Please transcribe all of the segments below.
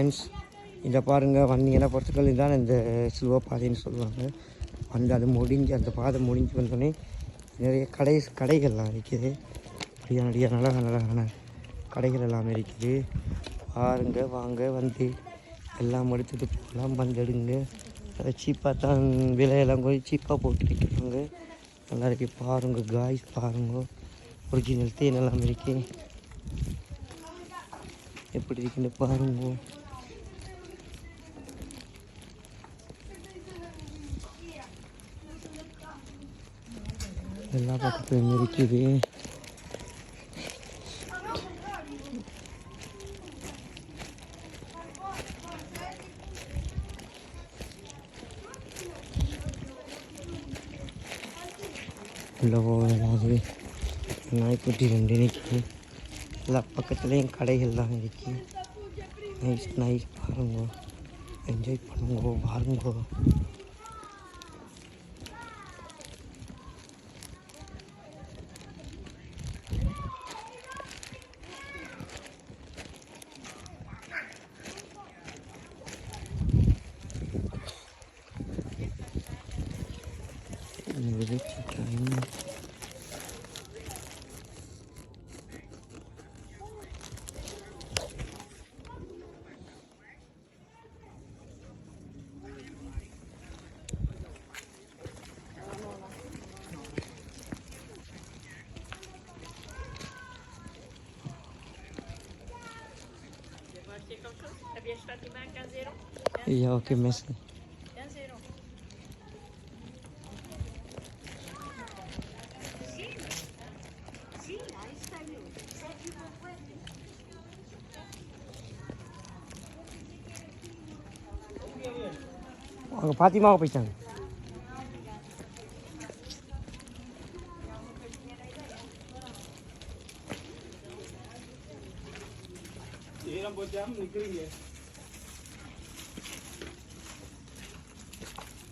Friends இதை பாருங்கள், வந்தீங்கன்னா பொறுத்துக்கள் தான் இந்த சிலுவை பாதைன்னு சொல்லுவாங்க. வந்து அது முடிஞ்சு அந்த பாதை முடிஞ்சு வந்தோடனே நிறைய கடைகள்லாம் இருக்குது. நிறைய நல்ல கடைகள் எல்லாமே இருக்குது. பாருங்க, வாங்க வந்து எல்லாம் எடுத்துகிட்டு போகலாம். வந்து எடுங்க. அதை சீப்பாக தான் விலையெல்லாம் கொஞ்சம் சீப்பாக போட்டுருக்காங்க. நல்லா இருக்கு. பாருங்க காய்ஸ், பாருங்க ஒரிஜினல் தேன் எல்லாம் இருக்கு. எப்படி இருக்குன்னு பாருங்க. எல்லா பக்கத்துலையும் இருக்குது. உள்ள போகும்போது நாய்க்குட்டி 2 நிற்குது. எல்லா பக்கத்துலேயும் கடைகள் தான் இருக்கு. நைஸ் பாருங்க, என்ஜாய் பண்ணுங்க, பாருங்க. Ja, ok, merci. அவங்க பாத்திமாவை போயிட்டாங்க.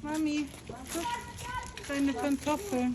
Mami, deine Pantoffeln.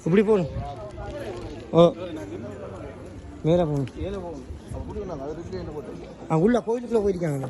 இப்படி போகணும். ஓ, மேலே போகணும். உள்ள கோயிலுக்குள்ளே போயிருக்காங்க.